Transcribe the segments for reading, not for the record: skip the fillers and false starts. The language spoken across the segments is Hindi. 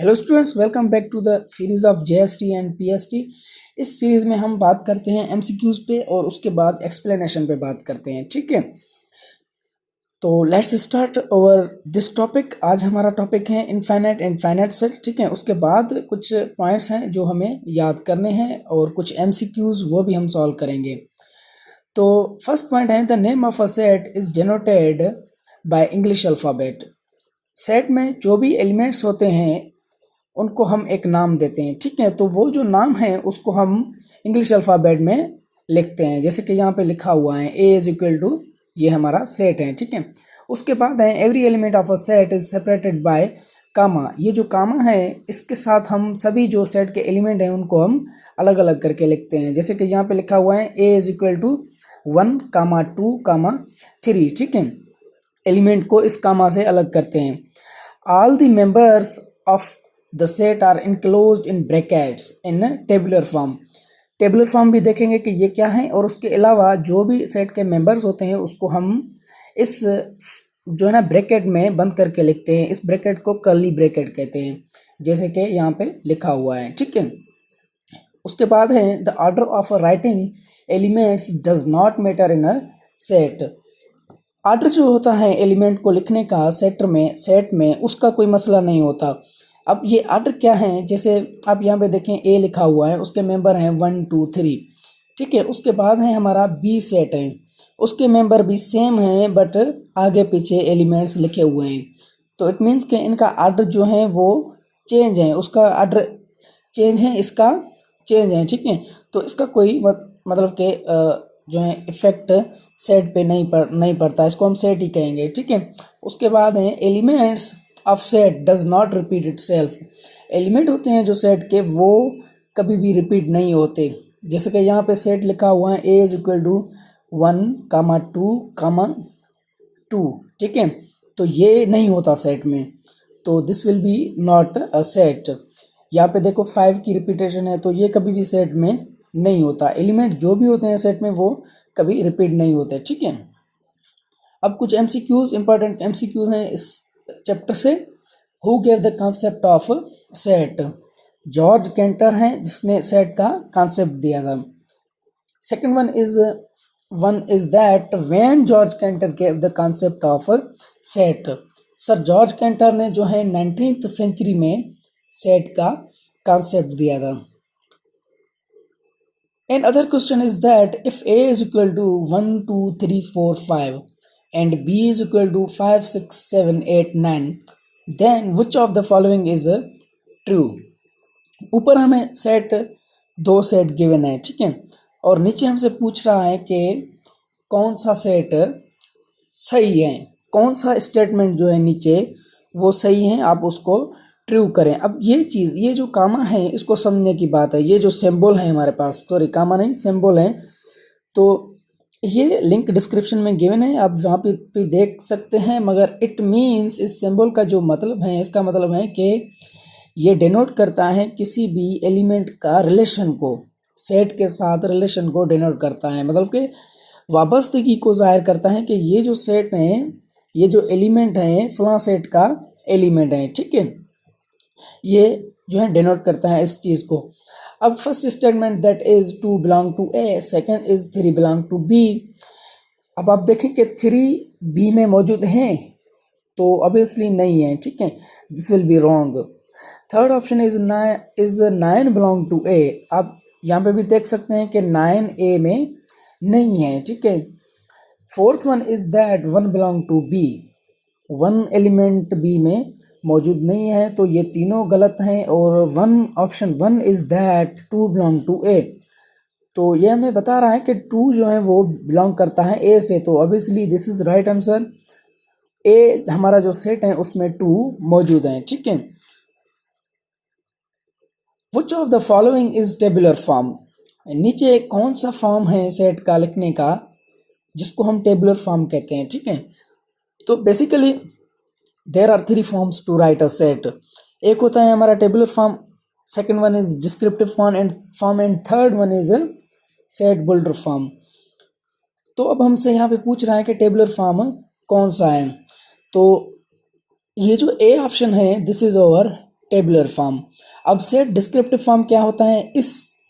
Hello students, welcome back to the series of JST and PST. इस सीरीज में हम बात करते हैं एमसीक्यूज पे और उसके बाद एक्सप्लेनेशन पे बात करते हैं। ठीक है, तो let's start over this topic. आज हमारा टॉपिक है इनफाइनाइट एंड फाइनाइट सेट। ठीक है, उसके बाद कुछ पॉइंट्स हैं जो हमें याद करने हैं और कुछ एमसीक्यूज वो भी हम सॉल्व करेंगे। तो फर्स्ट पॉइंट है, the name of a set is denoted by English alphabet. Set में जो भी एलिमेंट्स होते हैं उनको हम एक नाम देते हैं। ठीक है, तो वो जो नाम है उसको हम इंग्लिश अल्फ़ाबेट में लिखते हैं, जैसे कि यहाँ पे लिखा हुआ है ए इज इक्वल टू, ये हमारा सेट है। ठीक है, उसके बाद है every element of a set is separated by comma. ये जो कामा है इसके साथ हम सभी जो सेट के एलिमेंट हैं उनको हम अलग अलग करके लिखते हैं, जैसे कि यहाँ पे लिखा हुआ है ए इज इक्वल टू 1, 2, 3। ठीक है, एलिमेंट को इस कामा से अलग करते हैं। All the members of the set are enclosed in brackets in tabular form. Tabular form भी देखेंगे कि ये क्या है, और उसके अलावा जो भी सेट के मेंबर्स होते हैं उसको हम इस जो है ना ब्रैकेट में बंद करके लिखते हैं। इस ब्रैकेट को कर्ली ब्रैकेट कहते हैं, जैसे कि यहाँ पे लिखा हुआ है। ठीक है, उसके बाद है the order of writing elements does not matter in a set. Order जो होता है एलिमेंट को लिखने का सेट में उसका कोई मसला नहीं होता। अब ये ऑर्डर क्या है, जैसे आप यहाँ पे देखें ए लिखा हुआ है, उसके मेंबर हैं 1, 2, 3। ठीक है, उसके बाद है हमारा बी सेट है, उसके मेंबर भी सेम हैं बट आगे पीछे एलिमेंट्स लिखे हुए हैं। तो इट मीन्स कि इनका ऑर्डर जो है वो चेंज है, उसका ऑर्डर चेंज है, इसका चेंज है। ठीक है, तो इसका कोई मतलब कि जो है इफेक्ट सेट पे नहीं पड़ता, इसको हम सेट ही कहेंगे। ठीक है, उसके बाद है elements of set does not repeat itself. Element होते हैं जो सेट के वो कभी भी रिपीट नहीं होते, जैसे कि यहाँ पे सेट लिखा हुआ है ए इज इक्वल टू 1, 2, 2। ठीक है, तो ये नहीं होता सेट में, तो this will B not a set. यहाँ पे देखो 5 की रिपीटेशन है, तो ये कभी भी सेट में नहीं होता। एलिमेंट जो भी होते हैं सेट में वो कभी रिपीट नहीं होते। ठीक है, अब कुछ एमसीक्यूज, इंपॉर्टेंट एमसीक्यूज हैं इस चैप्टर से। Who gave the concept of set? George canter हैं जिसने सेट का कॉन्सेप्ट दिया था। Second one is that when George canter gave the concept of set. Sir George canter ने जो है 19th सेंचुरी में सेट का कॉन्सेप्ट दिया था। And other question is that if A is equal to 1, 2, 3, 4, 5 and B is equal to 5, 6, 7, 8, 9, then which of the following is true? ऊपर हमें दो सेट गिवन है। ठीक है, और नीचे हमसे पूछ रहा है कि कौन सा सेट सही है, कौन सा स्टेटमेंट जो है नीचे वो सही है, आप उसको ट्रू करें। अब ये चीज़, ये जो कामा है इसको समझने की बात है। ये जो सिंबल है हमारे पास, सॉरी कामा नहीं सिंबल है, तो ये लिंक डिस्क्रिप्शन में गिवन है, आप वहाँ पे भी देख सकते हैं। मगर इट मीन्स, इस सिंबल का जो मतलब है, इसका मतलब है कि ये डिनोट करता है किसी भी एलिमेंट का रिलेशन को, सेट के साथ रिलेशन को डिनोट करता है, मतलब कि वाबस्तगी को जाहिर करता है कि ये जो सेट है, ये जो एलिमेंट है फलां सेट का एलिमेंट है। ठीक है, ये जो है डिनोट करता है इस चीज़ को। अब first statement that is 2 belong to A, second is 3 belong to B. अब आप देखें कि 3 बी में मौजूद हैं, तो ऑब्वियसली नहीं है। ठीक है, this will be wrong. Third option is 9 belong to A. आप यहाँ पे भी देख सकते हैं कि 9 ए में नहीं है। ठीक है, fourth one is that 1 belong to B. 1 element B में मौजूद नहीं है, तो ये तीनों गलत हैं। और option 1 is that 2 belong to A, तो ये हमें बता रहा है कि 2 जो है वो बिलोंग करता है ए से, तो obviously this is right answer. A हमारा जो सेट है उसमें 2 मौजूद हैं। ठीक है, which of the following is tabular form? नीचे कौन सा फॉर्म है सेट का लिखने का जिसको हम टेबुलर फॉर्म कहते हैं? ठीक है, तो basically there are 3 forms to write a set. एक होता है हमारा tabular form, second one is descriptive form and third one is set builder form. तो अब हमसे यहाँ पे पूछ रहा है कि टेबुलर फॉर्म कौन सा है, तो ये जो ए ऑप्शन है this is our tabular form. अब सेट डिस्क्रिप्टिव फॉर्म क्या होता है,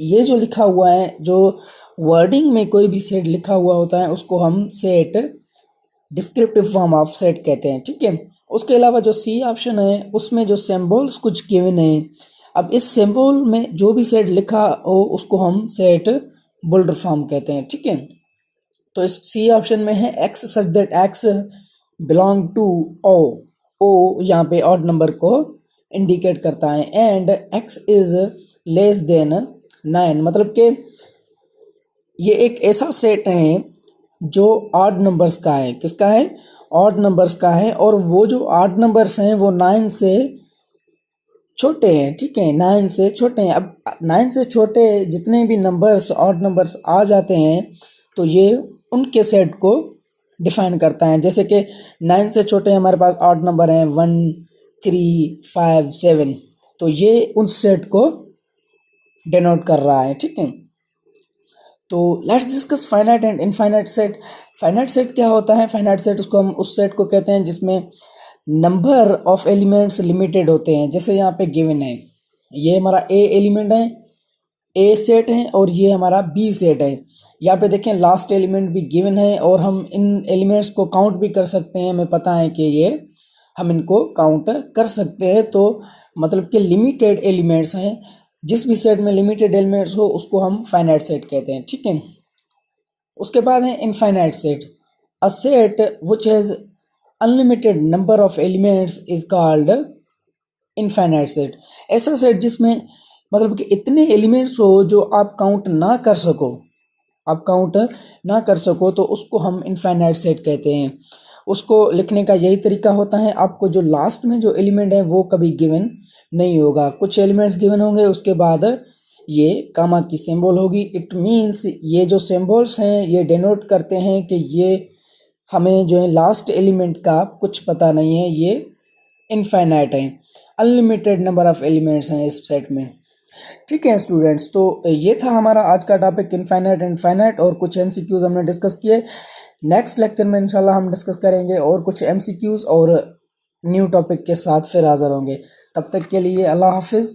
ये जो लिखा हुआ है, जो वर्डिंग में कोई भी सेट लिखा हुआ होता है उसको हम set descriptive form of set कहते हैं, ठीक है। उसके अलावा जो सी ऑप्शन है उसमें जो सिंबल्स कुछ गिवन है, अब इस सिंबल में जो भी सेट लिखा हो उसको हम सेट बुल्डर फॉर्म कहते हैं, ठीक है। तो इस सी ऑप्शन में है x such that x belong to O यहाँ पे ऑड नंबर को इंडिकेट करता है, and x is less than 9, मतलब कि ये एक ऐसा सेट है जो ऑड नंबर्स का है। किसका है? ऑड नंबर्स का है, और वो जो ऑड नंबर्स हैं वो 9 से छोटे हैं, ठीक है, 9 से छोटे हैं। अब 9 से छोटे जितने भी नंबर्स ऑड नंबर्स आ जाते हैं तो ये उनके सेट को डिफाइन करता है। जैसे कि 9 से छोटे हमारे पास ऑड नंबर हैं 1, 3, 5, 7, तो ये उन सेट को डिनोट कर रहा है, ठीक है। तो let's discuss finite and infinite set. Finite set क्या होता है? फाइनाइट सेट उसको हम उस सेट को कहते हैं जिसमें नंबर ऑफ एलिमेंट्स लिमिटेड होते हैं। जैसे यहाँ पे गिवन है, ये हमारा ए एलिमेंट है, ए सेट है, और ये हमारा बी सेट है। यहाँ पे देखें लास्ट एलिमेंट भी गिवन है, और हम इन एलिमेंट्स को काउंट भी कर सकते हैं। हमें पता है कि ये हम इनको काउंट कर सकते हैं, तो मतलब कि लिमिटेड एलिमेंट्स हैं। जिस भी सेट में लिमिटेड एलिमेंट्स हो उसको हम फाइनाइट सेट कहते हैं, ठीक है। उसके बाद है infinite set. A set which has unlimited number of elements is called infinite set. ऐसा सेट जिसमें मतलब कि इतने एलिमेंट्स हो जो आप काउंट ना कर सको, तो उसको हम इनफाइनाइट सेट कहते हैं। उसको लिखने का यही तरीका होता है, आपको जो लास्ट में जो एलिमेंट है वो कभी गिवन नहीं होगा। कुछ एलिमेंट्स गिवन होंगे, उसके बाद ये कामा की सिंबल होगी। इट मीन्स ये जो सिंबल्स हैं ये डिनोट करते हैं कि ये हमें जो है लास्ट एलिमेंट का कुछ पता नहीं है, ये इनफाइनाइट है। अनलिमिटेड नंबर ऑफ एलिमेंट्स हैं इस सेट में, ठीक है स्टूडेंट्स। तो ये था हमारा आज का टॉपिक इनफाइनाइट एंड फाइनाइट, और कुछ एमसीक्यूज हमने डिस्कस किए। नेक्स्ट लेक्चर में इंशाल्लाह हम डिस्कस करेंगे और कुछ एमसीक्यूज और न्यू टॉपिक के साथ फिर हाज़िर होंगे। तब तक के लिए अल्लाह हाफिज़।